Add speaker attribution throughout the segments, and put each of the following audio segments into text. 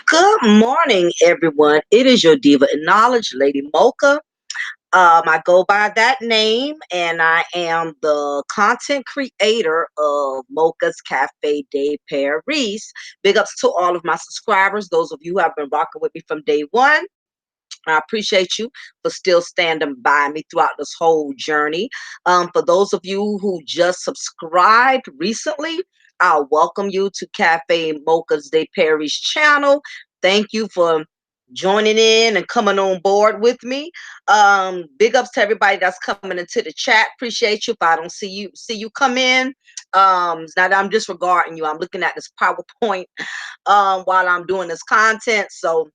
Speaker 1: Good morning, everyone. It is your diva in knowledge, Lady Mocha. I go by that name, and I am the content creator of Mocha's Cafe de Paris. Big ups to all of my subscribers, those of you who have been rocking with me from day one. I appreciate you for still standing by me throughout this whole journey. For those of you who just subscribed recently, I'll welcome you to Cafe Mocha's de Paris channel. Thank you for joining in and coming on board with me. Big ups to everybody that's coming into the chat. Appreciate you. If I don't see you come in, it's not that I'm disregarding you. I'm looking at this PowerPoint while I'm doing this content. So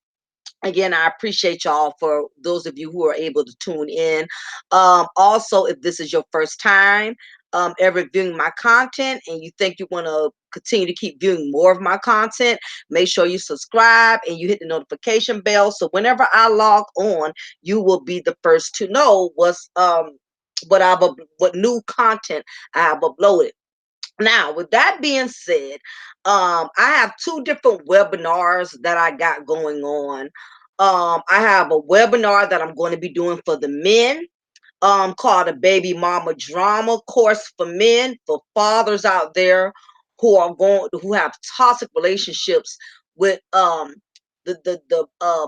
Speaker 1: again, I appreciate y'all for those of you who are able to tune in. Also, if this is your first time ever viewing my content and you think you want to continue to keep viewing more of my content, make sure you subscribe and you hit the notification bell. So whenever I log on, you will be the first to know what new content I have uploaded. Now, with that being said, I have two different webinars that I got going on. I have a webinar that I'm going to be doing for the men, called a Baby Mama Drama Course for Men, for fathers out there who have toxic relationships with the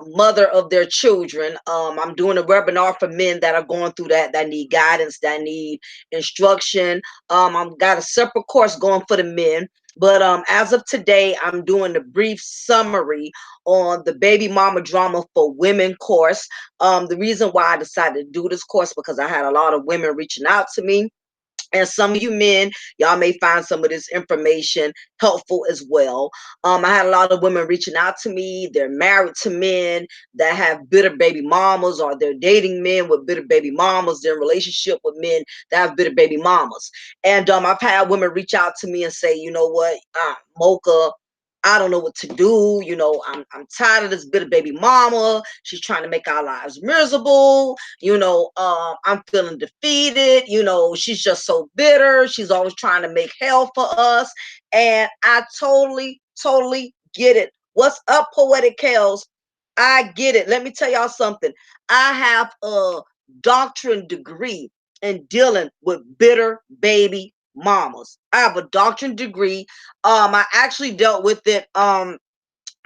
Speaker 1: mother of their children. I'm doing a webinar for men that are going through that need guidance, that need instruction. I've got a separate course going for the men. But as of today, I'm doing a brief summary on the Baby Mama Drama for Women course. The reason why I decided to do this course because I had a lot of women reaching out to me. And some of you men, y'all may find some of this information helpful as well. I had a lot of women reaching out to me. They're married to men that have bitter baby mamas, or they're dating men with bitter baby mamas. They're in relationship with men that have bitter baby mamas. And I've had women reach out to me and say, you know what, Mocha, I don't know what to do. You know, I'm tired of this bitter baby mama. She's trying to make our lives miserable. I'm feeling defeated. She's just so bitter. She's always trying to make hell for us. And I totally get it. What's up, Poetic Kales? I get it. Let me tell y'all something. I have a doctorate degree in dealing with bitter baby mamas. I have a doctorate degree. I actually dealt with it for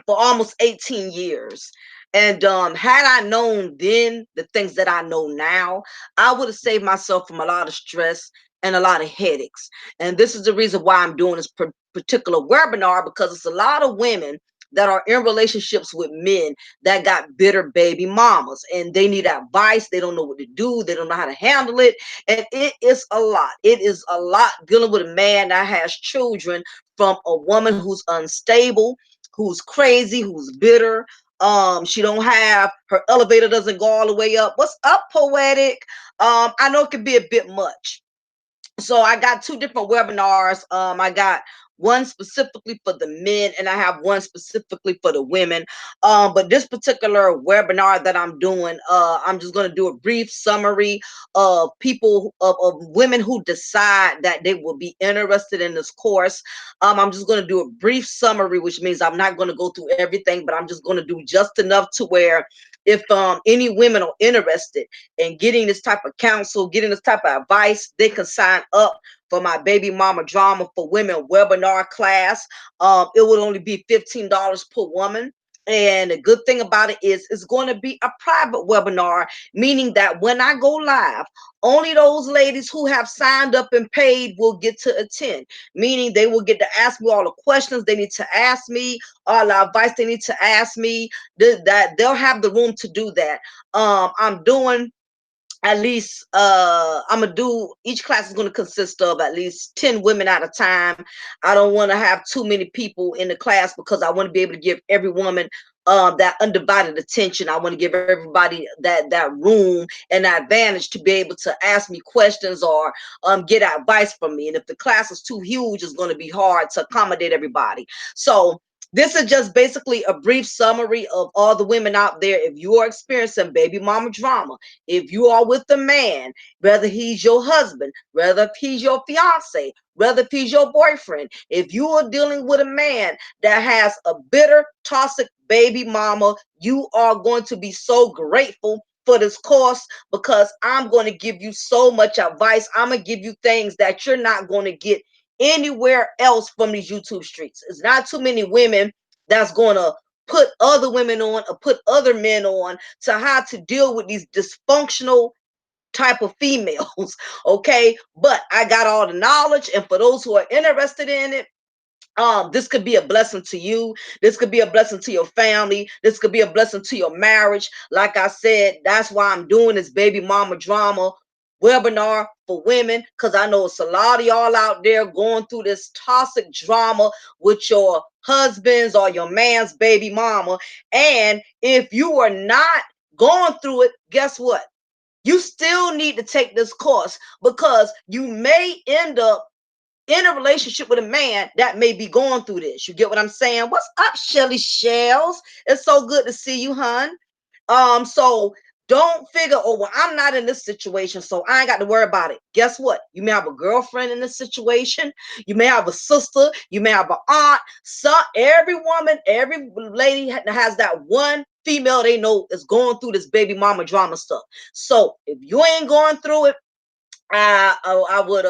Speaker 1: almost 18 years. And had I known then the things that I know now, I would have saved myself from a lot of stress and a lot of headaches. And this is the reason why I'm doing this particular webinar, because it's a lot of women that are in relationships with men that got bitter baby mamas, and they need advice. They don't know what to do. They don't know how to handle it. And it is a lot. It is a lot dealing with a man that has children from a woman who's unstable, who's crazy, who's bitter. She don't have her elevator doesn't go all the way up. What's up, Poetic? I know it can be a bit much. So I got two different webinars. I got one specifically for the men and I have one specifically for the women. But this particular webinar that I'm doing, I'm just going to do a brief summary of people of women who decide that they will be interested in this course. I'm just going to do a brief summary, which means I'm not going to go through everything, but I'm just going to do just enough to where if any women are interested in getting this type of counsel, getting this type of advice, they can sign up for my Baby Mama Drama for Women webinar class. It would only be $15 per woman. And the good thing about it is it's going to be a private webinar, meaning that when I go live, only those ladies who have signed up and paid will get to attend, meaning they will get to ask me all the questions they need to ask me, all the advice they need to ask me, that they'll have the room to do that. I'm doing at least I'm gonna do each class is going to consist of at least 10 women at a time. I don't want to have too many people in the class because I want to be able to give every woman that undivided attention. I want to give everybody that room and that advantage to be able to ask me questions or get advice from me. And if the class is too huge, it's going to be hard to accommodate everybody. So this is just basically a brief summary of all the women out there. If you are experiencing baby mama drama, if you are with a man, whether he's your husband, whether if he's your fiance, whether if he's your boyfriend, if you are dealing with a man that has a bitter, toxic baby mama, you are going to be so grateful for this course because I'm going to give you so much advice. I'm going to give you things that you're not going to get anywhere else from these YouTube streets. It's not too many women that's going to put other women on or put other men on to how to deal with these dysfunctional type of females. Okay, but I got all the knowledge, and for those who are interested in it, this could be a blessing to you. This could be a blessing to your family. This could be a blessing to your marriage. Like I said, that's why I'm doing this baby mama drama webinar for women, because I know it's a lot of y'all out there going through this toxic drama with your husbands or your man's baby mama. And if you are not going through it, guess what? You still need to take this course because you may end up in a relationship with a man that may be going through this. You get what I'm saying? What's up, Shelly Shells? It's so good to see you, hun. So don't figure, oh, well, I'm not in this situation, so I ain't got to worry about it. Guess what? You may have a girlfriend in this situation. You may have a sister. You may have an aunt. So every woman, every lady has that one female they know is going through this baby mama drama stuff. So if you ain't going through it, I would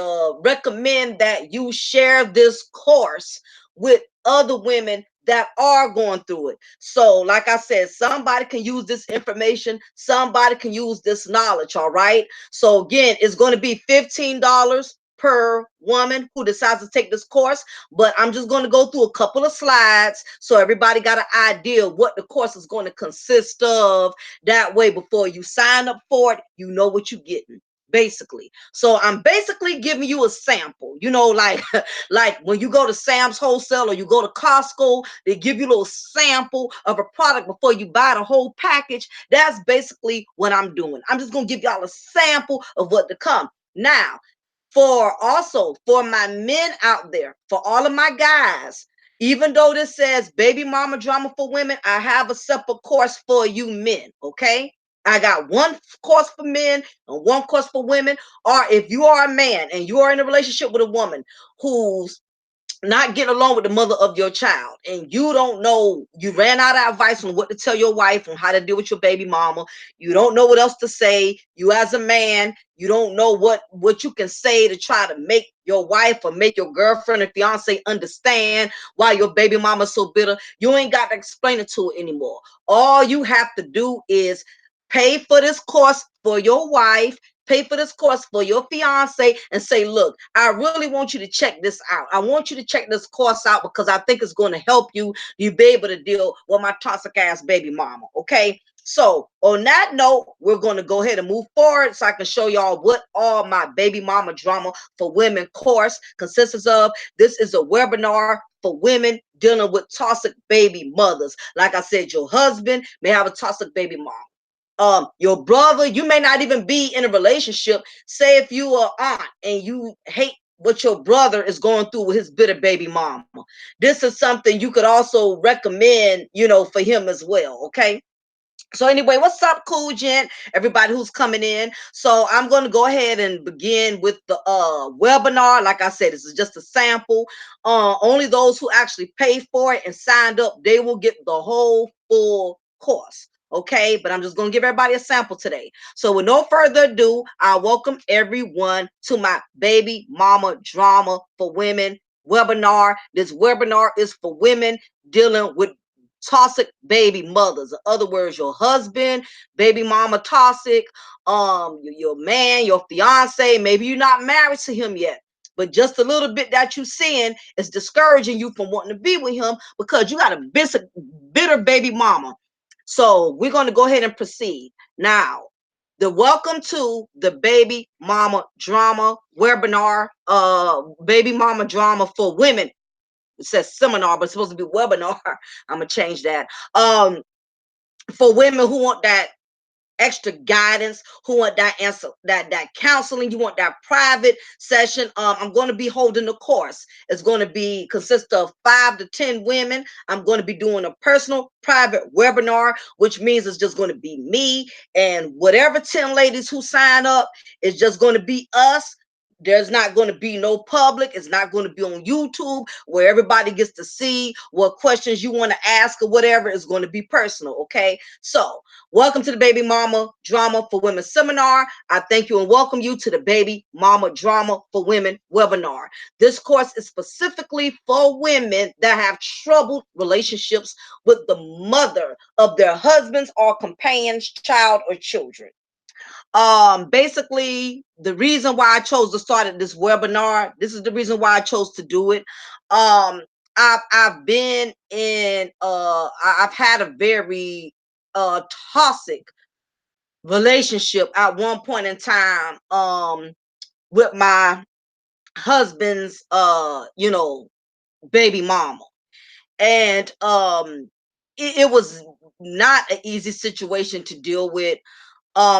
Speaker 1: recommend that you share this course with other women that are going through it. So, like I said, somebody can use this information, somebody can use this knowledge. All right. So, again, it's going to be $15 per woman who decides to take this course, but I'm just going to go through a couple of slides so everybody got an idea what the course is going to consist of. That way, before you sign up for it, you know what you're getting, basically. So I'm basically giving you a sample, like like when you go to Sam's Wholesale or you go to Costco, they give you a little sample of a product before you buy the whole package. That's basically what I'm doing. I'm just going to give y'all a sample of what to come. Now, for my men out there, for all of my guys, even though this says baby mama drama for women, I have a separate course for you men. Okay, I got one course for men and one course for women. Or if you are a man and you are in a relationship with a woman who's not getting along with the mother of your child, and you don't know, you ran out of advice on what to tell your wife on how to deal with your baby mama, you don't know what else to say, you as a man, you don't know what you can say to try to make your wife or make your girlfriend or fiance understand why your baby mama's so bitter, you ain't got to explain it to her anymore. All you have to do is pay for this course for your wife, pay for this course for your fiance, and say, look, I really want you to check this out. I want you to check this course out because I think it's going to help you be able to deal with my toxic ass baby mama. Okay. So on that note, we're going to go ahead and move forward so I can show y'all what all my baby mama drama for women course consists of. This is a webinar for women dealing with toxic baby mothers. Like I said, your husband may have a toxic baby mom. Your brother, you may not even be in a relationship. Say if you are aunt and you hate what your brother is going through with his bitter baby mama, this is something you could also recommend, for him as well. Okay. So anyway, what's up, cool gent? Everybody who's coming in. So I'm going to go ahead and begin with the webinar. Like I said, this is just a sample. Only those who actually pay for it and signed up, they will get the whole full course. Okay, but I'm just going to give everybody a sample today. So with no further ado, I welcome everyone to my baby mama drama for women webinar. This webinar is for women dealing with toxic baby mothers. In other words, your husband, baby mama toxic, your man, your fiance, maybe you're not married to him yet. But just a little bit that you're seeing is discouraging you from wanting to be with him because you got a bitter baby mama. So we're going to go ahead and proceed. Now, the welcome to the baby mama drama webinar, baby mama drama for women. It says seminar, but it's supposed to be webinar. I'm gonna change that. For women who want that extra guidance, who want that answer, that counseling, you want that private session. I'm going to be holding a course. It's going to be consist of 5 to 10 women. I'm going to be doing a personal private webinar, which means it's just going to be me and whatever 10 ladies who sign up. It's just going to be us. There's not going to be no public. It's not going to be on YouTube where everybody gets to see what questions you want to ask or whatever. Is going to be personal. Okay. So welcome to the Baby Mama Drama for Women seminar. I thank you and welcome you to the Baby Mama Drama for Women webinar. This course is specifically for women that have troubled relationships with the mother of their husbands or companions, child, or children. Basically, the reason why I chose to start at this webinar, this is the reason why I chose to do it. I've been in I've had a very toxic relationship at one point in time with my husband's baby mama. And it was not an easy situation to deal with.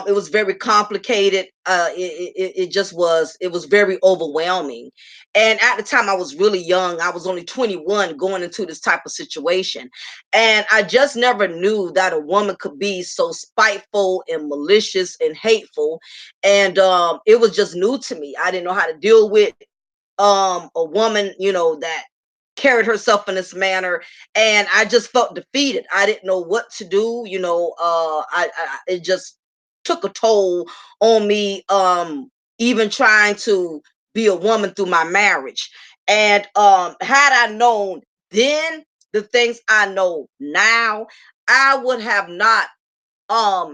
Speaker 1: It was very complicated. It just was, it was very overwhelming. And at the time I was really young. I was only 21 going into this type of situation. And I just never knew that a woman could be so spiteful and malicious and hateful. And it was just new to me. I didn't know how to deal with a woman, that carried herself in this manner, and I just felt defeated. I didn't know what to do. It just took a toll on me, even trying to be a woman through my marriage. And had I known then the things I know now, I would have not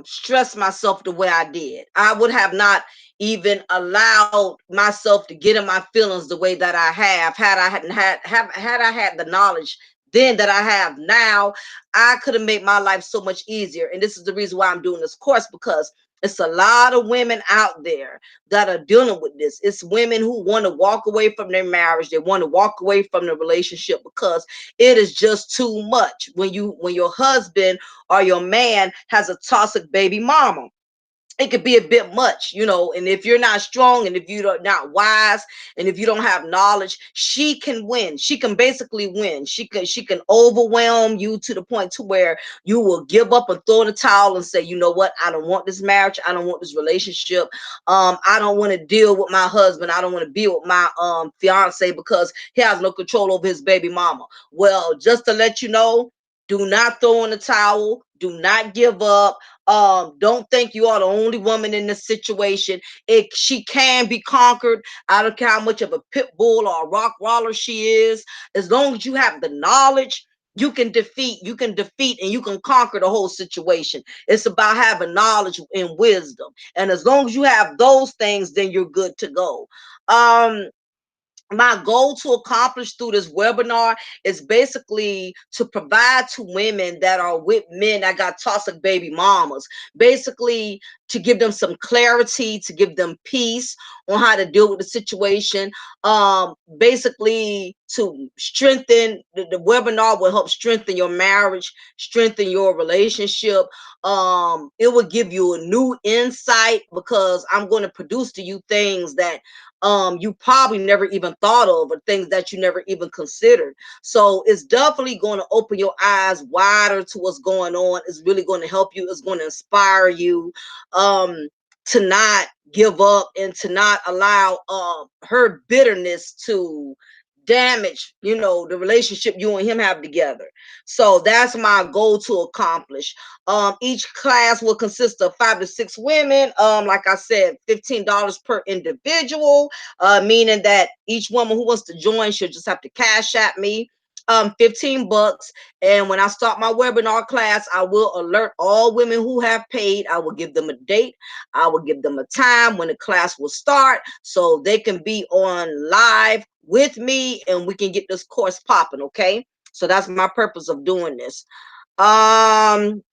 Speaker 1: stress myself the way I did. I would have not even allowed myself to get in my feelings the way that I have. Had I hadn't had I had the knowledge then that I have now, I could have made my life so much easier. And this is the reason why I'm doing this course, because it's a lot of women out there that are dealing with this. It's women who want to walk away from their marriage. They want to walk away from the relationship because it is just too much when your husband or your man has a toxic baby mama. It could be a bit much, and if you're not strong and if you're not wise and if you don't have knowledge, she can win. She can basically win. She can overwhelm you to the point to where you will give up and throw in the towel and say, you know what, I don't want this marriage, I don't want this relationship. I don't want to deal with my husband, I don't want to be with my fiance because he has no control over his baby mama. Well, just to let you know, do not throw in the towel, do not give up. Don't think you are the only woman in this situation. She can be conquered. I don't care how much of a pit bull or a rock roller she is. As long as you have the knowledge, you can defeat and you can conquer the whole situation. It's about having knowledge and wisdom. And as long as you have those things, then you're good to go. Um, my goal to accomplish through this webinar is basically to provide to women that are with men that got toxic baby mamas, basically to give them some clarity, to give them peace on how to deal with the situation. Basically to strengthen the webinar will help strengthen your marriage, strengthen your relationship. It will give you a new insight because I'm going to produce to you things that you probably never even thought of, or things that you never even considered. So it's definitely going to open your eyes wider to what's going on. It's really going to help you. It's going to inspire you to not give up and to not allow her bitterness to damage, the relationship you and him have together. So that's my goal to accomplish. Each class will consist of 5 to 6 women. Like I said, $15 per individual, meaning that each woman who wants to join should just have to cash at me 15 bucks. And when I start my webinar class, I will alert all women who have paid. I will give them a date. I will give them a time when the class will start so they can be on live with me and we can get this course popping. Okay. So that's my purpose of doing this. Um,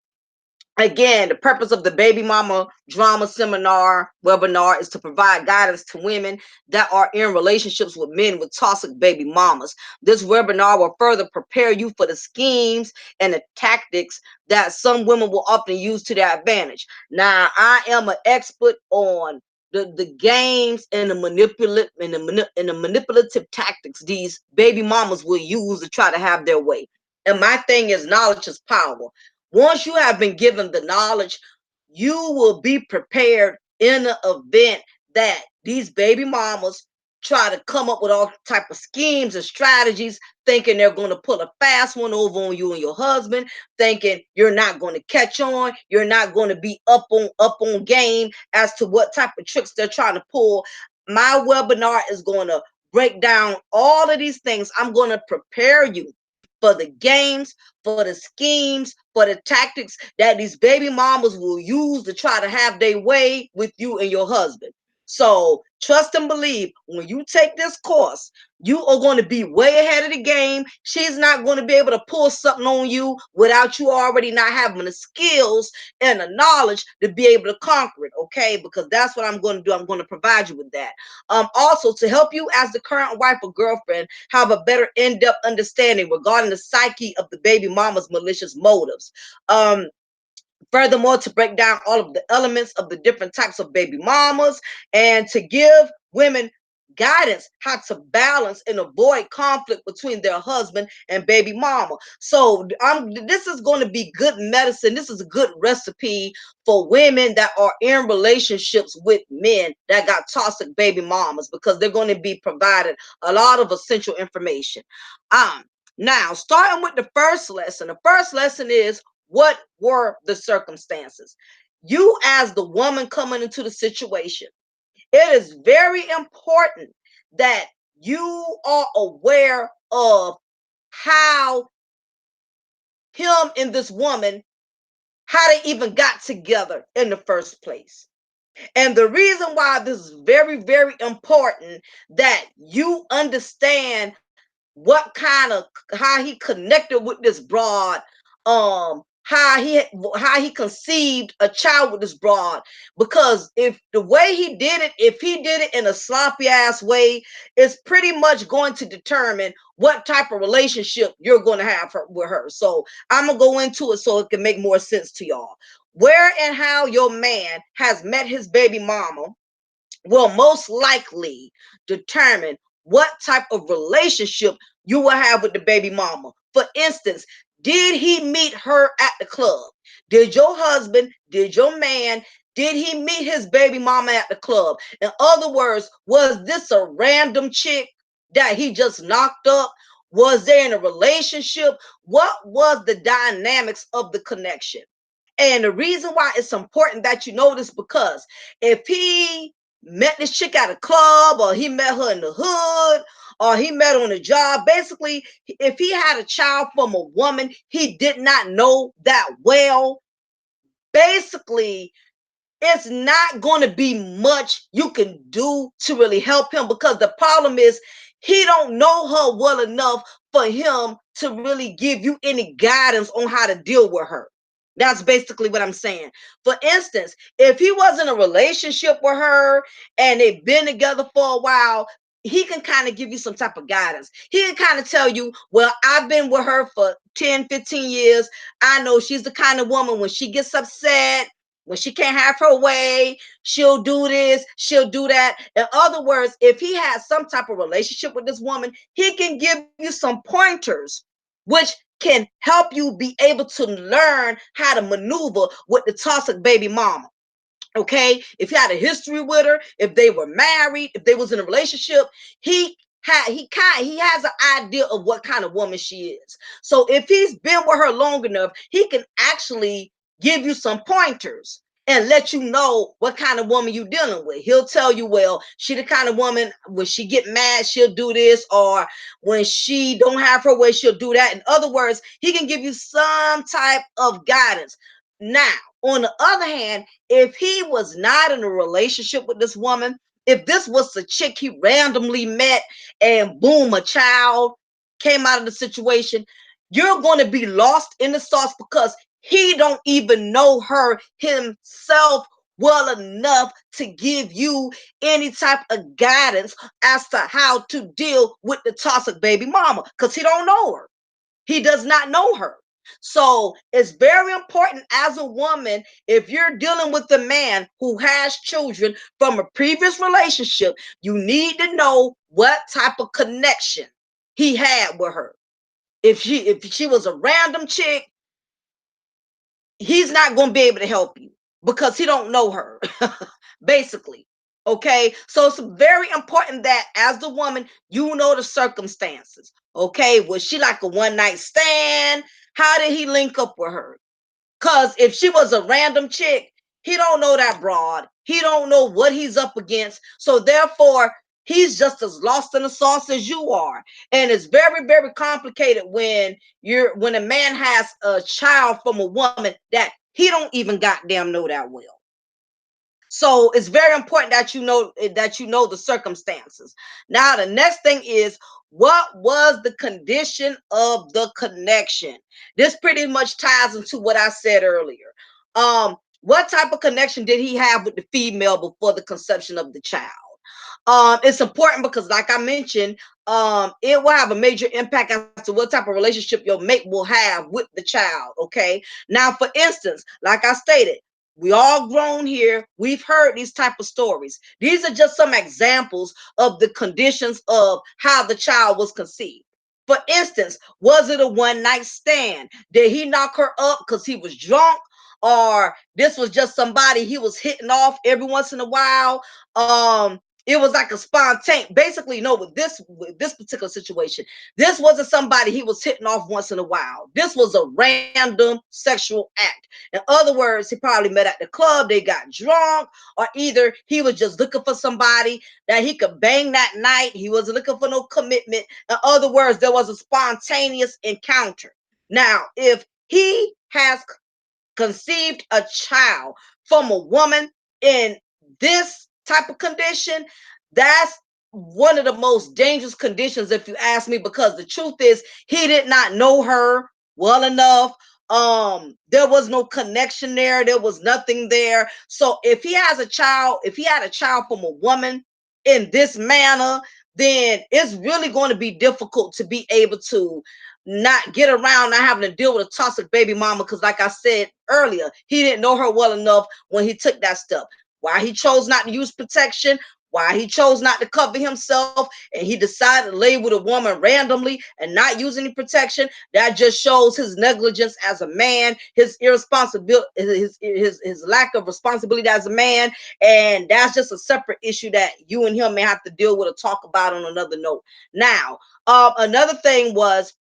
Speaker 1: Again, the purpose of the Baby Mama Drama Seminar webinar is to provide guidance to women that are in relationships with men with toxic baby mamas. This webinar will further prepare you for the schemes and the tactics that some women will often use to their advantage. Now, I am an expert on the games and the manipulative tactics these baby mamas will use to try to have their way. And my thing is, knowledge is power. Once you have been given the knowledge, you will be prepared in the event that these baby mamas try to come up with all type of schemes and strategies, thinking they're going to pull a fast one over on you and your husband, thinking you're not going to catch on, you're not going to be up on game as to what type of tricks they're trying to pull. My webinar is going to break down all of these things. I'm going to prepare you for the games, for the schemes, for the tactics that these baby mamas will use to try to have their way with you and your husband. So trust and believe, when you take this course, you are going to be way ahead of the game. She's not going to be able to pull something on you without you already not having the skills and the knowledge to be able to conquer it. Okay, because that's what I'm going to do. I'm going to provide you with that. Also, to help you as the current wife or girlfriend have a better in-depth understanding regarding the psyche of the baby mama's malicious motives. Um, Furthermore, to break down all of the elements of the different types of baby mamas and to give women guidance how to balance and avoid conflict between their husband and baby mama. So this is going to be good medicine. This is a good recipe for women that are in relationships with men that got toxic baby mamas, because they're going to be provided a lot of essential information. Um, Now, starting with the first lesson. The first lesson is, what were the circumstances? You, as the woman coming into the situation, it is very important that you are aware of how him and this woman, how they even got together in the first place. And the reason why this is very, very important that you understand what kind of, how he connected with this broad, how he conceived a child with this broad. Because if the way he did it, if he did it in a sloppy ass way, it's pretty much going to determine what type of relationship you're going to have with her. So I'm gonna go into it so it can make more sense to y'all. Where and how your man has met his baby mama will most likely determine what type of relationship you will have with the baby mama. For instance, did he meet her at the club? Did your husband, did your man, did he meet his baby mama at the club? In other words, was this a random chick that he just knocked up? Was they in a relationship? What was the dynamics of the connection? And the reason why it's important that you know this, because if he met this chick at a club, or he met her in the hood, or he met her on a job, basically, if he had a child from a woman he did not know that well, basically, it's not going to be much you can do to really help him, because the problem is he don't know her well enough for him to really give you any guidance on how to deal with her. That's basically what I'm saying. For instance, if he was in a relationship with her and they've been together for a while, he can kind of give you some type of guidance. He can kind of tell you, well, I've been with her for 10, 15 years. I know she's the kind of woman when she gets upset, when she can't have her way, she'll do this, she'll do that. In other words, if he has some type of relationship with this woman, he can give you some pointers, which can help you be able to learn how to maneuver with the toxic baby mama. Okay, if he had a history with her, if they were married, if they was in a relationship, he has an idea of what kind of woman she is. So if he's been with her long enough, he can actually give you some pointers and let you know what kind of woman you dealing with. He'll tell you, well, she the kind of woman when she get mad, she'll do this, or when she don't have her way, she'll do that. In other words, he can give you some type of guidance. Now, on the other hand, if he was not in a relationship with this woman, if this was a chick he randomly met and boom, a child came out of the situation, you're going to be lost in the sauce because he don't even know her himself well enough to give you any type of guidance as to how to deal with the toxic baby mama because he don't know her. He does not know her. So it's very important as a woman, if you're dealing with a man who has children from a previous relationship, you need to know what type of connection he had with her. If she was a random chick, he's not going to be able to help you because he don't know her. Basically. Okay, so it's very important that as the woman, you know the circumstances. Okay, was she like a one night stand? How did he link up with her? Because if she was a random chick, he don't know that broad. He don't know what he's up against. So therefore, he's just as lost in the sauce as you are. And it's very, very complicated when a man has a child from a woman that he don't even goddamn know that well. So it's very important that you know the circumstances. Now the next thing is, what was the condition of the connection? This pretty much ties into what I said earlier. What type of connection did he have with the female before the conception of the child? It's important because, like I mentioned, it will have a major impact as to what type of relationship your mate will have with the child. Okay. Now, for instance, like I stated, we all grown here. We've heard these type of stories. These are just some examples of the conditions of how the child was conceived. For instance, was it a one night stand? Did he knock her up because he was drunk? Or this was just somebody he was hitting off every once in a while? It was like a spontaneous. Basically, no, with this particular situation, this wasn't somebody he was hitting off once in a while. This was a random sexual act. In other words, he probably met at the club, they got drunk, or either he was just looking for somebody that he could bang that night. He wasn't looking for no commitment. In other words, there was a spontaneous encounter. Now, if he has conceived a child from a woman in this type of condition, that's one of the most dangerous conditions, if you ask me, because the truth is, he did not know her well enough. There was no connection there, there was nothing there. So if he had a child from a woman in this manner, then it's really going to be difficult to be able to not get around not having to deal with a toxic baby mama, because like I said earlier, he didn't know her well enough when he took that step. Why he chose not to use protection, why he chose not to cover himself, and he decided to lay with a woman randomly and not use any protection, that just shows his negligence as a man, his irresponsibility, his lack of responsibility as a man. And that's just a separate issue that you and him may have to deal with or talk about on another note. Now, another thing was,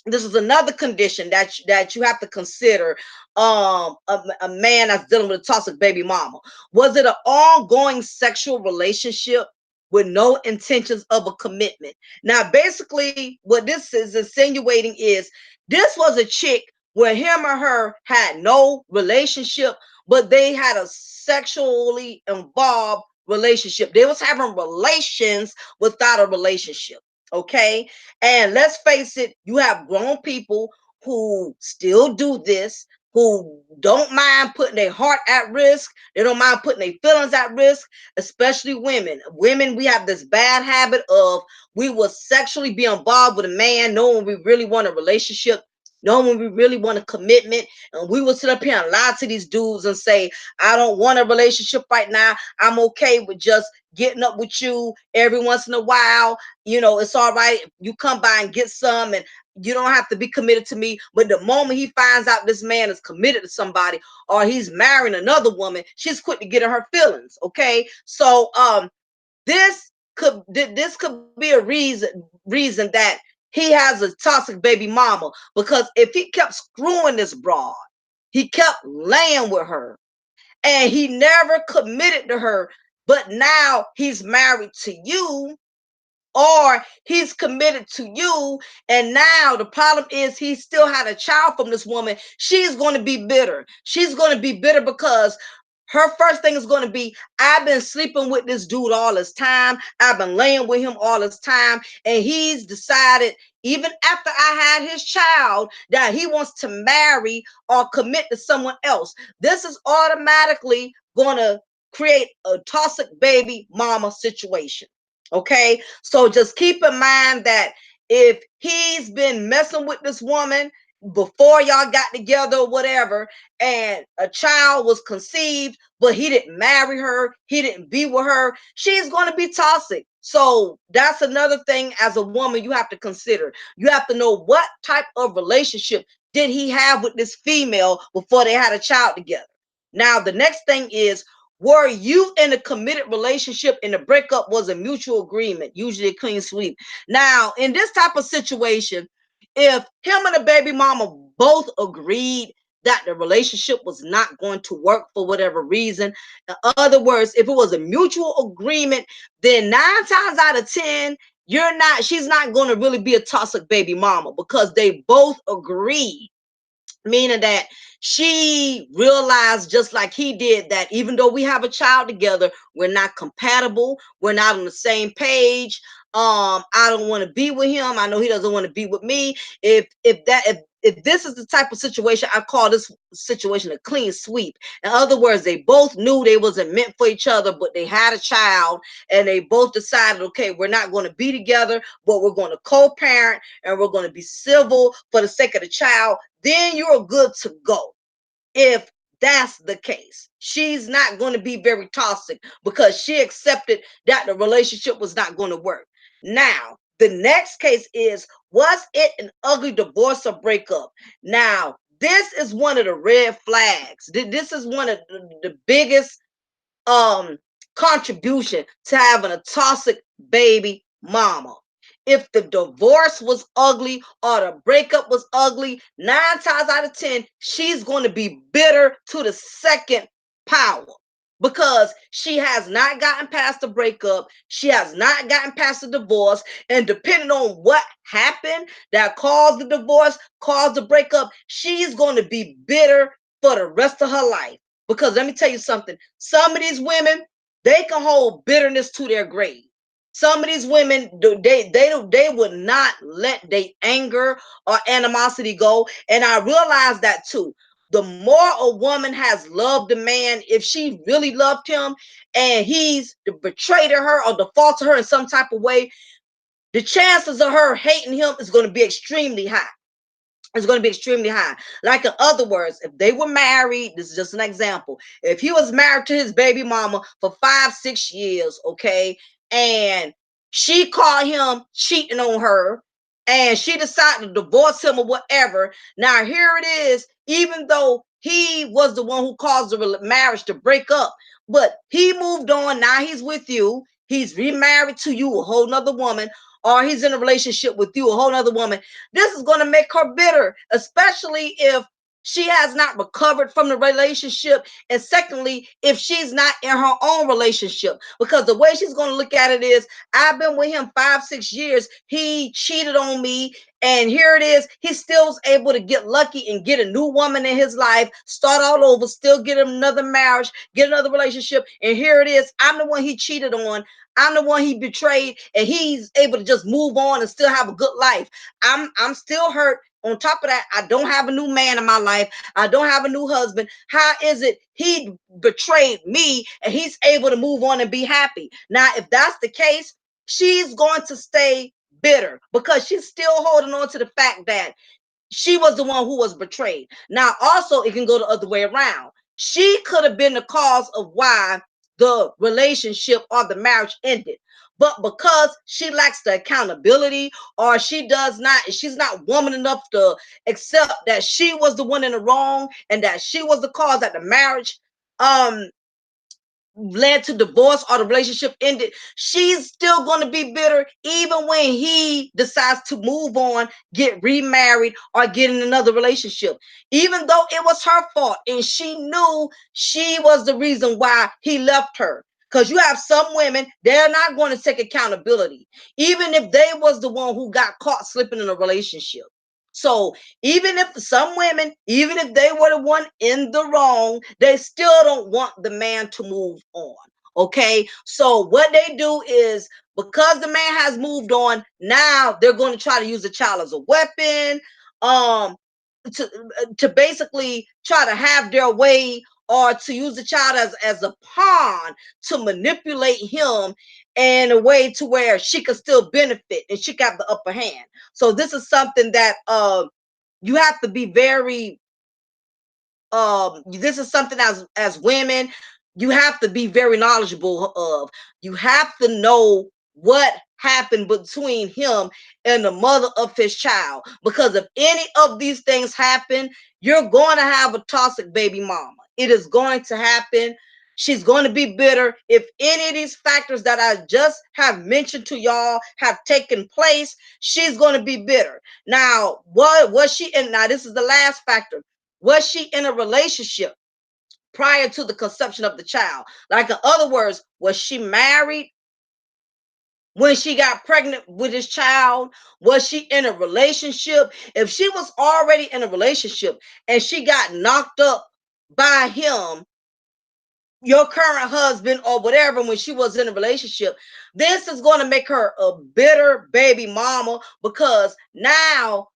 Speaker 1: this is another condition that you have to consider. A man that's dealing with a toxic baby mama, was it an ongoing sexual relationship with no intentions of a commitment? Now basically what this is insinuating is, this was a chick where him or her had no relationship, but they had a sexually involved relationship. They was having relations without a relationship. Okay. And let's face it, you have grown people who still do this, who don't mind putting their heart at risk. They don't mind putting their feelings at risk, especially women. Women, we have this bad habit of we will sexually be involved with a man knowing we really want a relationship, knowing we really want a commitment. And we will sit up here and lie to these dudes and say, I don't want a relationship right now. I'm okay with just getting up with you every once in a while. You know, it's all right. You come by and get some, and you don't have to be committed to me. But the moment he finds out this man is committed to somebody or he's marrying another woman, she's quick to get in her feelings. Okay. So this this could be a reason that he has a toxic baby mama, because if he kept screwing this broad, he kept laying with her, and he never committed to her, but now he's married to you, or he's committed to you, and now the problem is he still had a child from this woman. She's going to be bitter. She's going to be bitter because her first thing is going to be, I've been sleeping with this dude all this time, I've been laying with him all this time, and he's decided, even after I had his child, that he wants to marry or commit to someone else. This is automatically going to create a toxic baby mama situation. Okay, so just keep in mind that if he's been messing with this woman before y'all got together or whatever, and a child was conceived, but he didn't marry her, he didn't be with her, she's going to be toxic. So that's another thing as a woman you have to consider. You have to know what type of relationship did he have with this female before they had a child together. Now, the next thing is, were you in a committed relationship and the breakup was a mutual agreement, usually a clean sweep? Now, in this type of situation, if him and the baby mama both agreed that the relationship was not going to work for whatever reason, in other words, if it was a mutual agreement, then 9 times out of 10, she's not going to really be a toxic baby mama, because they both agreed, meaning that she realized, just like he did, that even though we have a child together, we're not compatible, we're not on the same page. I don't want to be with him, I know he doesn't want to be with me. If this is the type of situation, I call this situation a clean sweep. In other words, they both knew they wasn't meant for each other, but they had a child, and they both decided, okay, we're not going to be together, but we're going to co-parent, and we're going to be civil for the sake of the child. Then you're good to go. If that's the case, she's not going to be very toxic because she accepted that the relationship was not going to work. Now, the next case is, was it an ugly divorce or breakup? Now, this is one of the red flags. This is one of the biggest um contribution to having a toxic baby mama. If the divorce was ugly or the breakup was ugly, 9 times out of 10, she's going to be bitter to the second power, because she has not gotten past the breakup, she has not gotten past the divorce, and depending on what happened that caused the divorce, caused the breakup, she's going to be bitter for the rest of her life. Because let me tell you something, some of these women, they can hold bitterness to their grave. Some of these women, they would not let their anger or animosity go. And I realize that too. The more a woman has loved a man, if she really loved him and he's betrayed her or defaulted her in some type of way, the chances of her hating him is going to be extremely high. It's going to be extremely high. Like, in other words, if they were married, this is just an example. If he was married to his baby mama for 5, 6 years, okay, and she caught him cheating on her, and she decided to divorce him or whatever. Now, here it is, even though he was the one who caused the marriage to break up, but he moved on. Now he's with you. He's remarried to you, a whole nother woman, or he's in a relationship with you, a whole nother woman. This is going to make her bitter, especially if she has not recovered from the relationship. And secondly, if she's not in her own relationship, because the way she's going to look at it is, I've been with him 5, 6 years. He cheated on me. And here it is. He still was able to get lucky and get a new woman in his life, start all over, still get him another marriage, get another relationship. And here it is. I'm the one he cheated on. I'm the one he betrayed, and he's able to just move on and still have a good life. I'm still hurt. On top of that, I don't have a new man in my life. I don't have a new husband. How is it he betrayed me and he's able to move on and be happy? Now, if that's the case, she's going to stay bitter because she's still holding on to the fact that she was the one who was betrayed. Now, also, it can go the other way around. She could have been the cause of why the relationship or the marriage ended. But because she lacks the accountability, or she's not woman enough to accept that she was the one in the wrong and that she was the cause that the marriage um led to divorce or the relationship ended, she's still going to be bitter even when he decides to move on, get remarried, or get in another relationship. Even though it was her fault and she knew she was the reason why he left her. Because you have some women, they're not going to take accountability, even if they was the one who got caught slipping in a relationship. So even if some women, even if they were the one in the wrong, they still don't want the man to move on. Okay. So what they do is, because the man has moved on, now they're going to try to use the child as a weapon, um, to basically try to have their way, or to use the child as a pawn to manipulate him in a way to where she could still benefit and she got the upper hand. So this is something that you have to be very this is something as women you have to be very knowledgeable of. You have to know what happened between him and the mother of his child, because if any of these things happen, you're going to have a toxic baby mama. It is going to happen. She's going to be bitter if any of these factors that I just have mentioned to y'all have taken place. She's going to be bitter. Now, what was she in? Now, this is the last factor. Was she in a relationship prior to the conception of the child? Like, in other words, was she married when she got pregnant with his child? Was she in a relationship? If she was already in a relationship and she got knocked up by him, your current husband or whatever, when she was in a relationship, this is going to make her a bitter baby mama, because now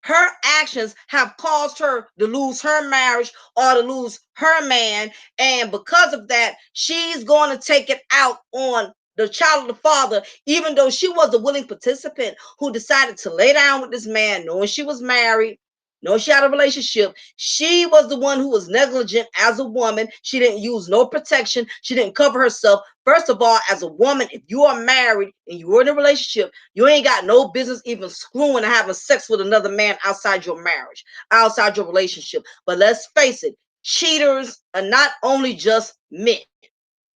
Speaker 1: her actions have caused her to lose her marriage or to lose her man. And because of that, she's going to take it out on the child of the father, even though she was a willing participant who decided to lay down with this man, knowing she was married, knowing she had a relationship. She was the one who was negligent as a woman. She didn't use no protection. She didn't cover herself. First of all, as a woman, if you are married and you're in a relationship, you ain't got no business even screwing and having sex with another man outside your marriage, outside your relationship. But let's face it, cheaters are not only just men.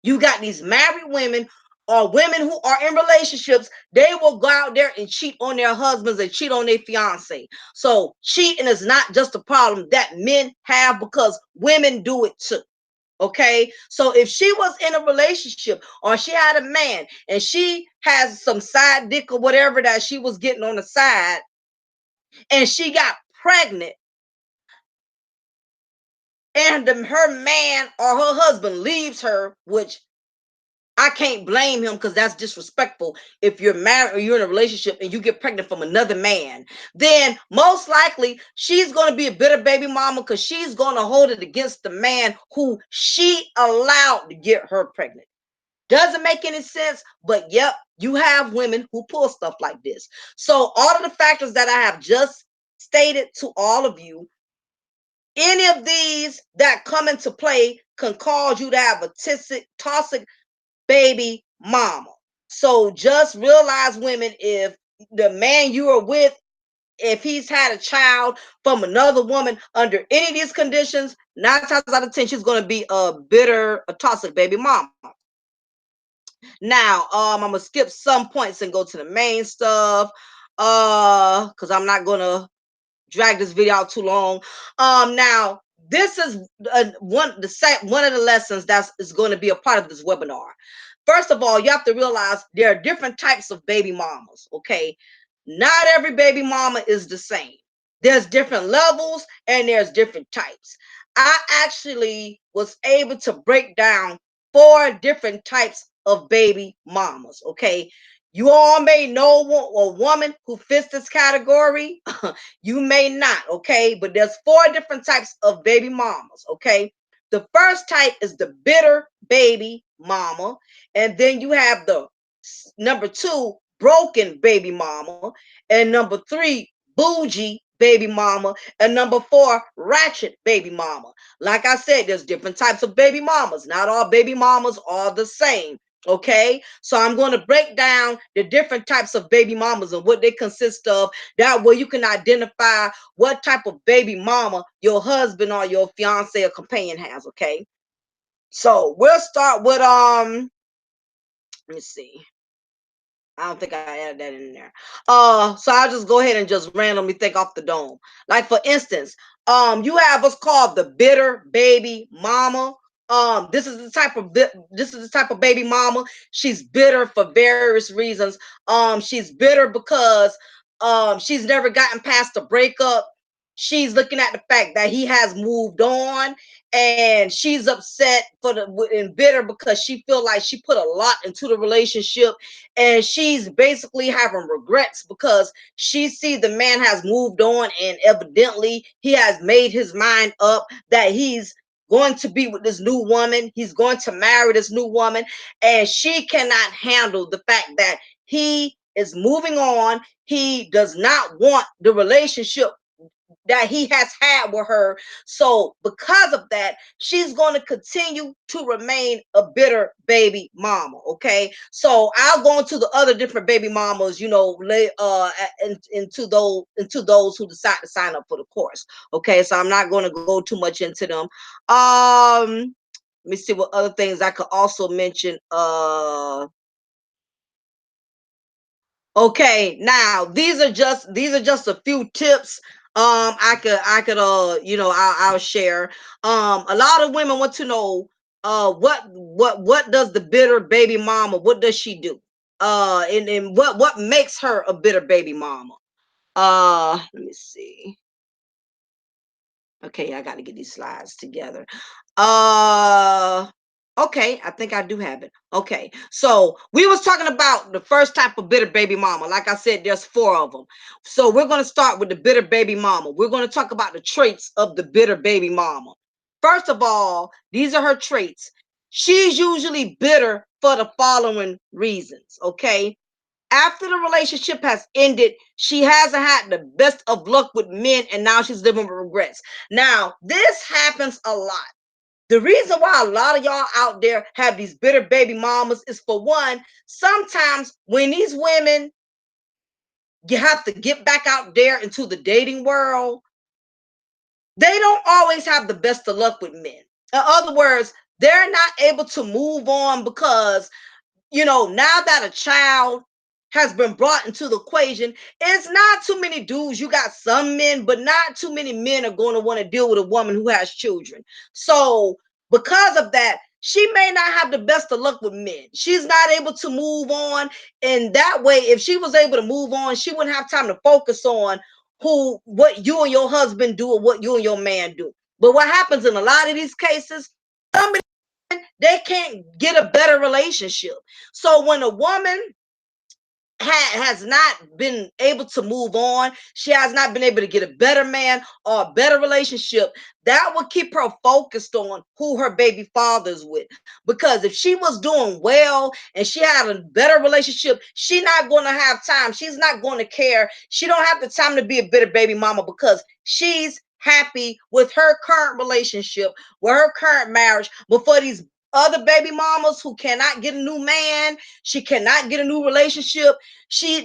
Speaker 1: You got these married women or women who are in relationships. They will go out there and cheat on their husbands and cheat on their fiance. So cheating is not just a problem that men have, because women do it too. Okay, so if she was in a relationship or she had a man and she has some side dick or whatever that she was getting on the side, and she got pregnant, and her man or her husband leaves her, which I can't blame him, because that's disrespectful. If you're married or you're in a relationship and you get pregnant from another man, then most likely she's going to be a bitter baby mama, because she's going to hold it against the man who she allowed to get her pregnant. Doesn't make any sense, but yep, you have women who pull stuff like this. So all of the factors that I have just stated to all of you, any of these that come into play can cause you to have a toxic baby mama. So just realize, women, if the man you are with, if he's had a child from another woman under any of these conditions, 9 times out of 10, she's going to be a bitter, a toxic baby mama. Now, I'm gonna skip some points and go to the main stuff, because I'm not gonna drag this video out too long. Now this is one of the lessons that is going to be a part of this webinar. First of all, you have to realize there are different types of baby mamas. Okay, not every baby mama is the same. There's different levels and there's different types. I actually was able to break down 4 different types of baby mamas. Okay, you all may know a woman who fits this category. You may not. Okay, but there's four different types of baby mamas. Okay, the first type is the bitter baby mama, and then you have the number two, broken baby mama, and number three, bougie baby mama, and number four, ratchet baby mama. Like I said, there's different types of baby mamas. Not all baby mamas are the same. Okay, so I'm going to break down the different types of baby mamas and what they consist of. That way you can identify what type of baby mama your husband or your fiance or companion has. Okay, so we'll start with let me see. I don't think I added that in there. So I'll just go ahead and just randomly think off the dome. Like for instance, you have what's called the bitter baby mama. This is the type of baby mama. She's bitter for various reasons. She's bitter because she's never gotten past a breakup. She's looking at the fact that he has moved on, and she's upset for the and bitter because she feel like she put a lot into the relationship, and she's basically having regrets because she see the man has moved on, and evidently he has made his mind up that he's going to be with this new woman, he's going to marry this new woman, and she cannot handle the fact that he is moving on. He does not want the relationship that he has had with her. So because of that, she's going to continue to remain a bitter baby mama. Okay. So I'll go into the other different baby mamas, into those who decide to sign up for the course. Okay. So I'm not going to go too much into them. Let me see what other things I could also mention. Okay, now these are just a few tips. I'll share. A lot of women want to know what does the bitter baby mama, what does she do? And what makes her a bitter baby mama? Let me see. Okay, I got to get these slides together. Uh, okay, I think I do have it. Okay, so we was talking about the first type of bitter baby mama. Like I said, there's four of them. So we're going to start with the bitter baby mama. We're going to talk about the traits of the bitter baby mama. First of all, these are her traits. She's usually bitter for the following reasons. Okay, after the relationship has ended, she hasn't had the best of luck with men, and now she's living with regrets. Now, this happens a lot. The reason why a lot of y'all out there have these bitter baby mamas is, for one, sometimes when these women, you have to get back out there into the dating world, they don't always have the best of luck with men. In other words, they're not able to move on because, now that a child has been brought into the equation, it's not too many dudes. You got some men, but not too many men are going to want to deal with a woman who has children. So, because of that, she may not have the best of luck with men. She's not able to move on. And that way, if she was able to move on, she wouldn't have time to focus on what you and your husband do or what you and your man do. But what happens in a lot of these cases, they can't get a better relationship. So when a woman has not been able to move on, she has not been able to get a better man or a better relationship, that will keep her focused on who her baby father's with. Because if she was doing well and she had a better relationship, she not going to have time. She's not going to care. She don't have the time to be a bitter baby mama because she's happy with her current relationship, with her current marriage. But for these other baby mamas who cannot get a new man, she cannot get a new relationship,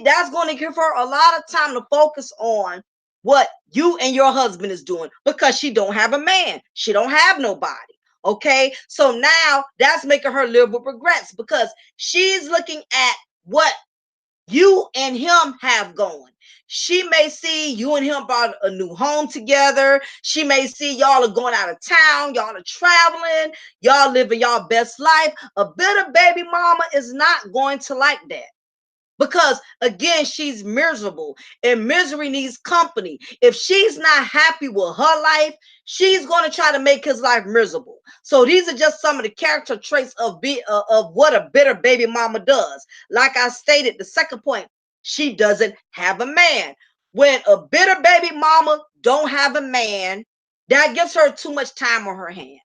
Speaker 1: that's going to give her a lot of time to focus on what you and your husband is doing, because she don't have a man, she don't have nobody. Okay, so now that's making her live with regrets because she's looking at what you and him have going. She may see you and him bought a new home together. She may see y'all are going out of town, y'all are traveling, y'all living y'all best life. A bitter baby mama is not going to like that. because again, she's miserable, and misery needs company. If she's not happy with her life, she's going to try to make his life miserable. So these are just some of the character traits of what a bitter baby mama does. Like I stated, the second point, she doesn't have a man. When a bitter baby mama don't have a man, that gives her too much time on her hands.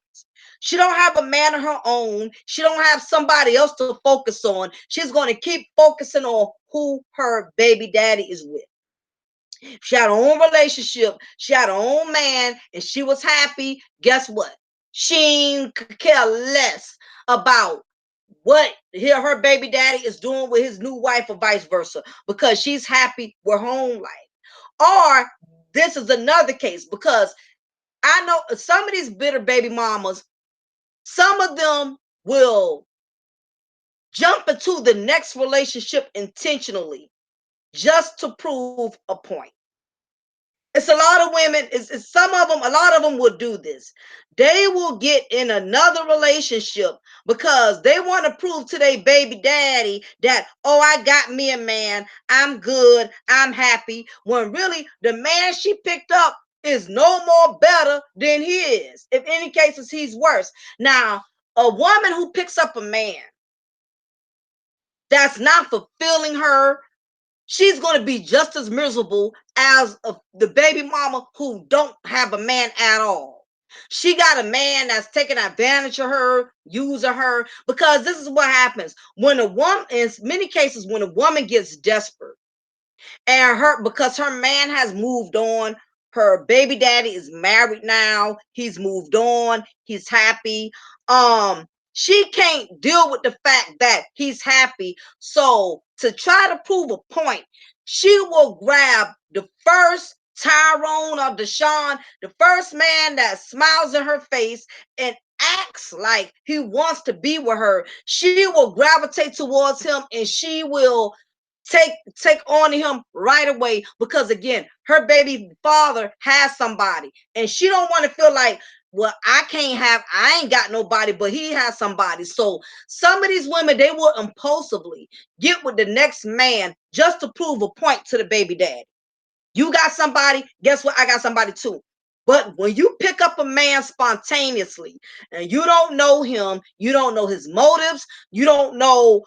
Speaker 1: She don't have a man of her own. She don't have somebody else to focus on. She's going to keep focusing on who her baby daddy is with. She had her own relationship. She had her own man, and she was happy. Guess what? She could care less about what her baby daddy is doing with his new wife or vice versa, because she's happy with her own life. Or this is another case, because I know some of these bitter baby mamas, some of them will jump into the next relationship intentionally just to prove a point. It's a lot of women, it's some of them, a lot of them will do this. They will get in another relationship because they want to prove to their baby daddy that, oh, I got me a man, I'm good, I'm happy. When really the man she picked up is no more better than he is. In any cases, he's worse. Now, a woman who picks up a man that's not fulfilling her, she's going to be just as miserable as the baby mama who don't have a man at all. She got a man that's taking advantage of her, using her, because this is what happens when a woman, in many cases, when a woman gets desperate, and her, because her man has moved on, her baby daddy is married now, he's moved on, he's happy. She can't deal with the fact that he's happy, so to try to prove a point, she will grab the first Tyrone or Deshaun, the first man that smiles in her face and acts like he wants to be with her. She will gravitate towards him, and she will take take on him right away, because again, her baby father has somebody, and she don't want to feel like, well, I ain't got nobody, but he has somebody. So some of these women, they will impulsively get with the next man just to prove a point to the baby daddy. You got somebody, guess what? I got somebody too. But when you pick up a man spontaneously and you don't know him, you don't know his motives, you don't know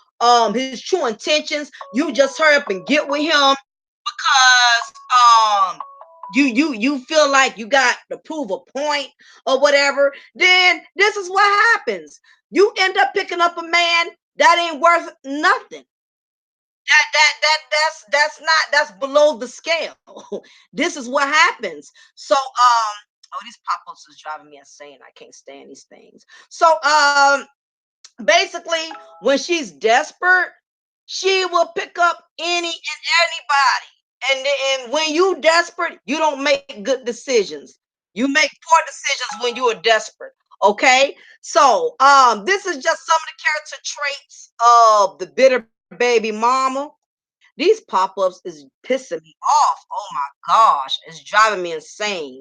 Speaker 1: his true intentions, you just hurry up and get with him because you feel like you got to prove a point or whatever, then this is what happens. You end up picking up a man that ain't worth nothing. That's not, that's below the scale. This is what happens. So oh, these pop-ups is driving me insane. I can't stand these things. So basically, when she's desperate, she will pick up any and anybody. And when you desperate, you don't make good decisions. You make poor decisions when you are desperate. Okay. So this is just some of the character traits of the bitter baby mama. These pop-ups is pissing me off. Oh my gosh, it's driving me insane.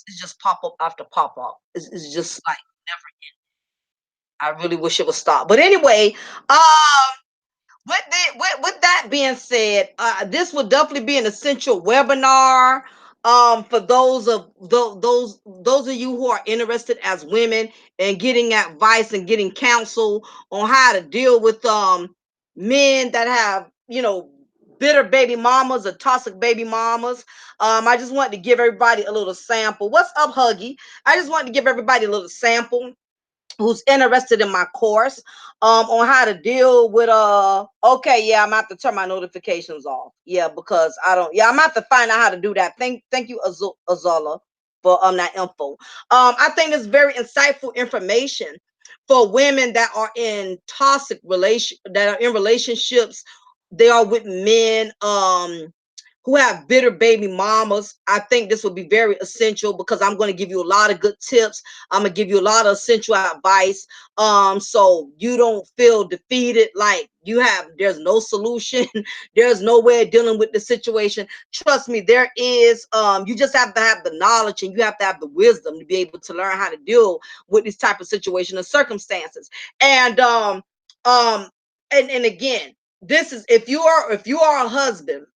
Speaker 1: It's just pop-up after pop-up. It's just like never. I really wish it would stop. But anyway, with that being said, this will definitely be an essential webinar for those of you who are interested as women and getting advice and getting counsel on how to deal with men that have, bitter baby mamas or toxic baby mamas. I just wanted to give everybody a little sample. What's up, Huggy? I just wanted to give everybody a little sample who's interested in my course on how to deal with okay, yeah, I'm gonna have to turn my notifications off. Yeah, because I don't, yeah, I'm gonna have to find out how to do that. Thank you, Azala, for that info. I think it's very insightful information for women that are in toxic relation that are in relationships. They are with men who have bitter baby mamas. I think this would be very essential because I'm going to give you a lot of good tips. I'm going to give you a lot of essential advice. So you don't feel defeated, like there's no solution. There's no way of dealing with the situation. Trust me, there is. You just have to have the knowledge and you have to have the wisdom to be able to learn how to deal with these type of situations and circumstances. And um and again, this is if you are a husband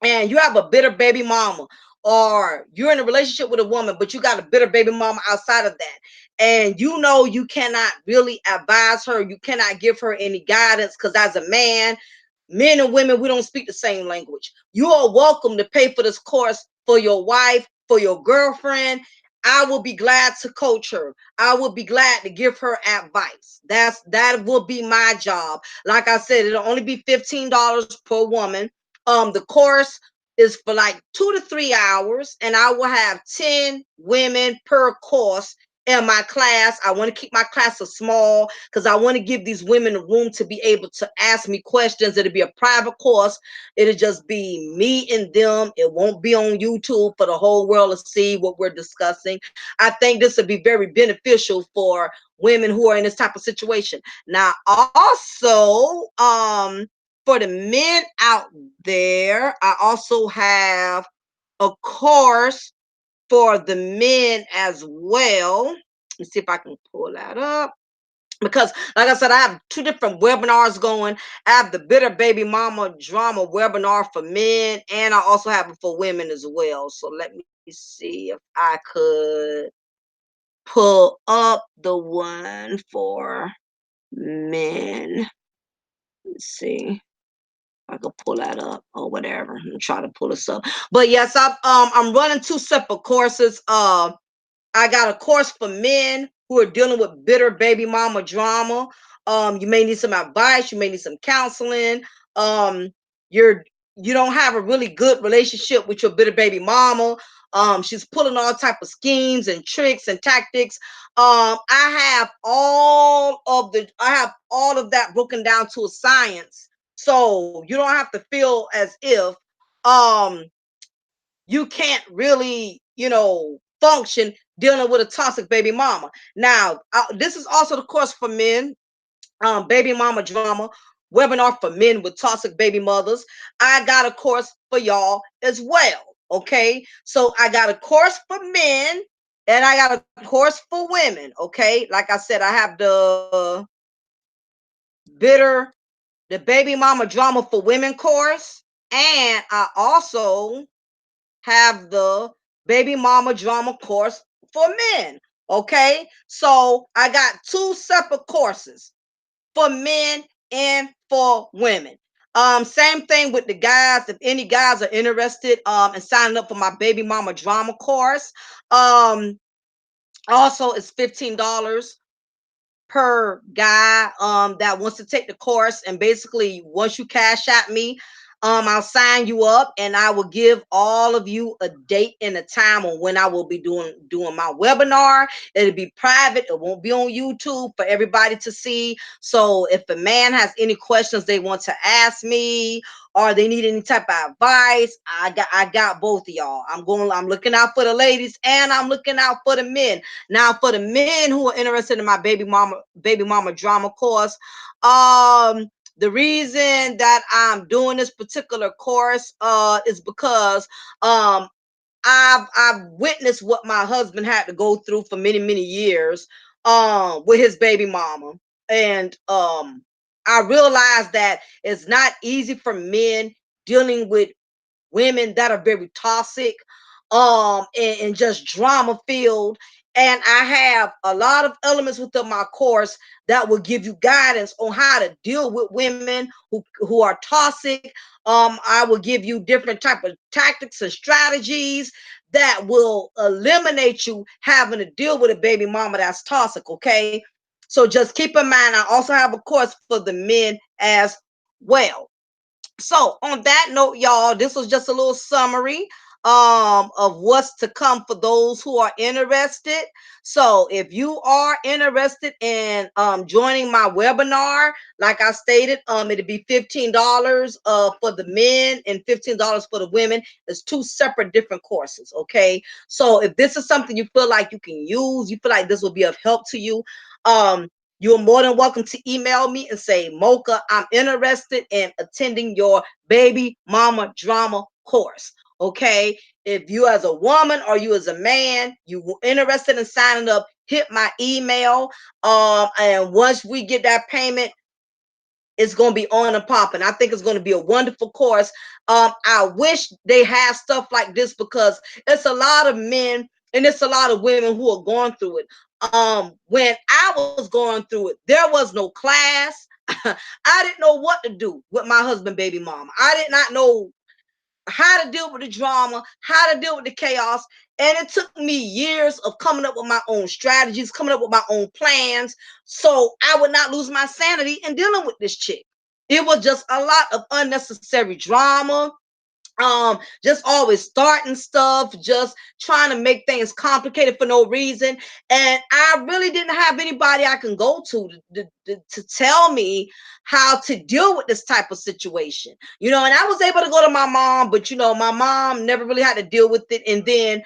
Speaker 1: and you have a bitter baby mama, or you're in a relationship with a woman but you got a bitter baby mama outside of that, and you know you cannot really advise her, you cannot give her any guidance, because as a man, men and women, we don't speak the same language. You are welcome to pay for this course for your wife, for your girlfriend. I will be glad to coach her. I will be glad to give her advice. That will be my job. Like I said, it'll only be $15 per woman. The course is for like 2 to 3 hours, and I will have 10 women per course in my class. I want to keep my classes small because I want to give these women the room to be able to ask me questions. It'll be a private course. It'll just be me and them. It won't be on YouTube for the whole world to see what we're discussing. I think this would be very beneficial for women who are in this type of situation. Now, also, for the men out there, I also have a course for the men as well. Let me see if I can pull that up. Because, like I said, I have two different webinars going. I have the Bitter Baby Mama Drama webinar for men, and I also have it for women as well. So let me see if I could pull up the one for men. Let's see. I could pull that up or whatever and try to pull this up. But yes, I'm running two separate courses. I got a course for men who are dealing with bitter baby mama drama. You may need some advice. You may need some counseling. Um, you're you don't have a really good relationship with your bitter baby mama. She's pulling all type of schemes and tricks and tactics. I have all of that broken down to a science, so you don't have to feel as if um you can't really, function dealing with a toxic baby mama. Now, this is also the course for men, baby mama drama webinar for men with toxic baby mothers. I got a course for y'all as well. Okay, so I got a course for men and I got a course for women. Okay, like I said, I have bitter the baby mama drama for women course, and I also have the baby mama drama course for men. Okay, so I got two separate courses for men and for women. Same thing with the guys. If any guys are interested in signing up for my baby mama drama course, um, also it's $15 per guy that wants to take the course. And basically, once you cash at me, I'll sign you up and I will give all of you a date and a time on when I will be doing my webinar. It'll be private, it won't be on YouTube for everybody to see. So if a man has any questions they want to ask me, or they need any type of advice, I got both of y'all. I'm looking out for the ladies and I'm looking out for the men. Now, for the men who are interested in my baby mama drama course, the reason that I'm doing this particular course is because I've witnessed what my husband had to go through for many years with his baby mama. And I realized that it's not easy for men dealing with women that are very toxic and just drama filled. And I have a lot of elements within my course that will give you guidance on how to deal with women who are toxic. I will give you different type of tactics and strategies that will eliminate you having to deal with a baby mama that's toxic. Okay, so just keep in mind I also have a course for the men as well. So on that note, y'all, this was just a little summary of what's to come for those who are interested. So if you are interested in joining my webinar, like I stated, it'll be $15 for the men and $15 for the women. It's two separate different courses. Okay, so if this is something you feel like you can use, you feel like this will be of help to you, you're more than welcome to email me and say, Mocha, I'm interested in attending your baby mama drama course. Okay. If you as a woman or you as a man, you were interested in signing up, hit my email. And once we get that payment, it's going to be on and popping. I think it's going to be a wonderful course. I wish they had stuff like this because it's a lot of men and it's a lot of women who are going through it. When I was going through it, there was no class. I didn't know what to do with my husband, baby mama. I did not know how to deal with the drama, how to deal with the chaos. And it took me years of coming up with my own strategies, coming up with my own plans, so I would not lose my sanity in dealing with this chick. It was just a lot of unnecessary drama, just always starting stuff, just trying to make things complicated for no reason. And I really didn't have anybody I can go to tell me how to deal with this type of situation, and I was able to go to my mom, but my mom never really had to deal with it. And then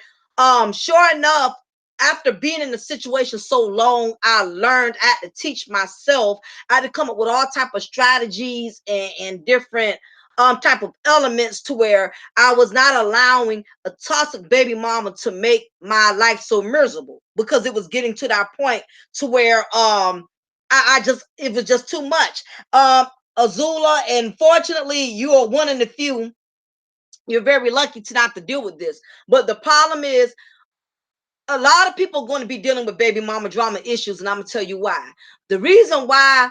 Speaker 1: sure enough, after being in the situation so long, I learned I had to teach myself. I had to come up with all type of strategies and different type of elements to where I was not allowing a toxic baby mama to make my life so miserable, because it was getting to that point to where I just, it was just too much. Azula, and fortunately you are one in the few. You're very lucky to not to deal with this. But the problem is, a lot of people are going to be dealing with baby mama drama issues, and I'm gonna tell you why. The reason why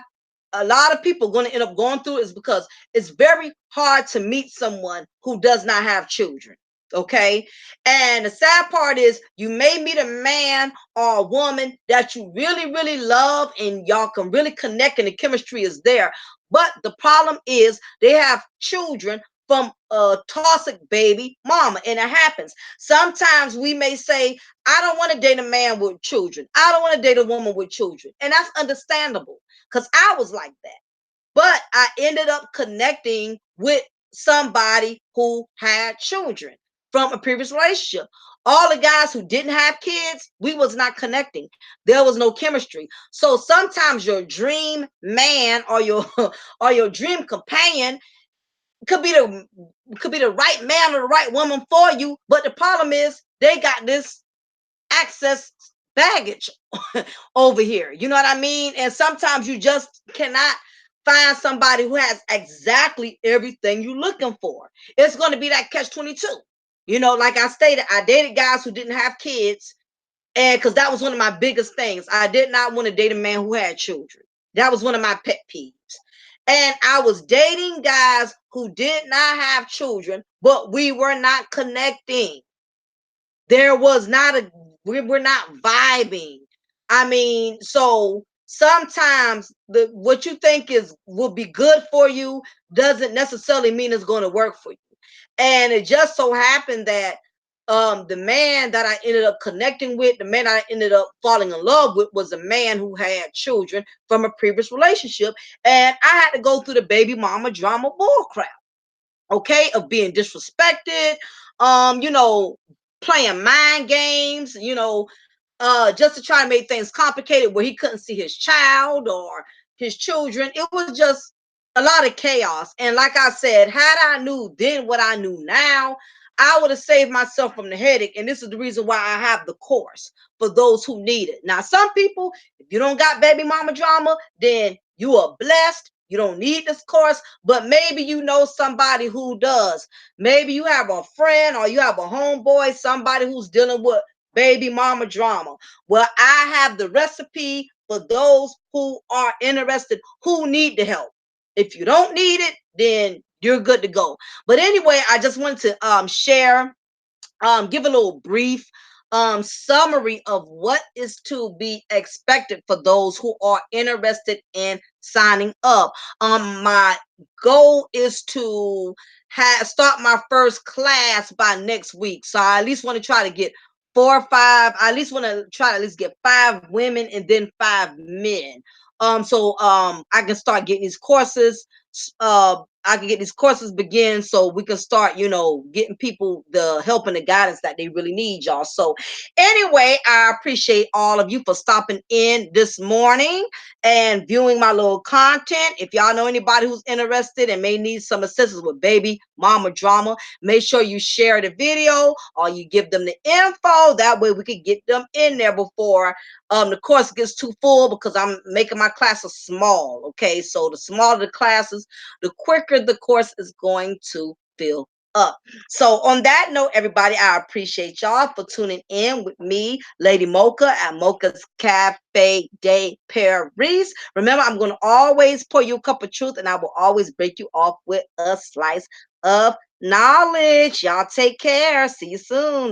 Speaker 1: a lot of people are going to end up going through it is because it's very hard to meet someone who does not have children. Okay. And the sad part is, you may meet a man or a woman that you really, really love and y'all can really connect and the chemistry is there. But the problem is they have children from a toxic baby mama, and it happens. Sometimes we may say, I don't want to date a man with children. I don't want to date a woman with children. And that's understandable, because I was like that. But I ended up connecting with somebody who had children from a previous relationship. All the guys who didn't have kids, we was not connecting. There was no chemistry. So sometimes your dream man or your or your dream companion could be the right man or the right woman for you, but the problem is they got this access baggage over here. You know what I mean? And sometimes you just cannot find somebody who has exactly everything you're looking for. It's going to be that catch 22. Like I stated, I dated guys who didn't have kids. And because that was one of my biggest things, I did not want to date a man who had children. That was one of my pet peeves. And I was dating guys who did not have children, but we were not connecting. There was not a, we were not vibing. I mean, so sometimes the what you think is will be good for you doesn't necessarily mean it's going to work for you. And it just so happened that the man that I ended up connecting with, the man I ended up falling in love with, was a man who had children from a previous relationship. And I had to go through the baby mama drama bull crap, okay, of being disrespected, um, you know, playing mind games, just to try to make things complicated where he couldn't see his child or his children. It was just a lot of chaos. And like I said, had I knew then what I knew now, I would have saved myself from the headache. And this is the reason why I have the course for those who need it. Now, some people, if you don't got baby mama drama, then you are blessed. You don't need this course, but maybe you know somebody who does. Maybe you have a friend or you have a homeboy, somebody who's dealing with baby mama drama. Well, I have the recipe for those who are interested, who need the help. If you don't need it, then you're good to go. But anyway, I just wanted to share, give a little brief summary of what is to be expected for those who are interested in signing up. My goal is to start my first class by next week. So I at least want to try to get 4 or 5. I at least want to try to at least get 5 women and then 5 men. So I can start getting these courses I can get these courses begin so we can start, getting people the help and the guidance that they really need, y'all. So anyway, I appreciate all of you for stopping in this morning and viewing my little content. If y'all know anybody who's interested and may need some assistance with baby mama drama, make sure you share the video or you give them the info. That way we can get them in there before the course gets too full, because I'm making my classes small. Okay, so the smaller the classes, the quicker the course is going to fill up. So on that note, everybody, I appreciate y'all for tuning in with me, Lady Mocha, at Mocha's Cafe de Paris. Remember, I'm going to always pour you a cup of truth, and I will always break you off with a slice of knowledge. Y'all take care. See you soon.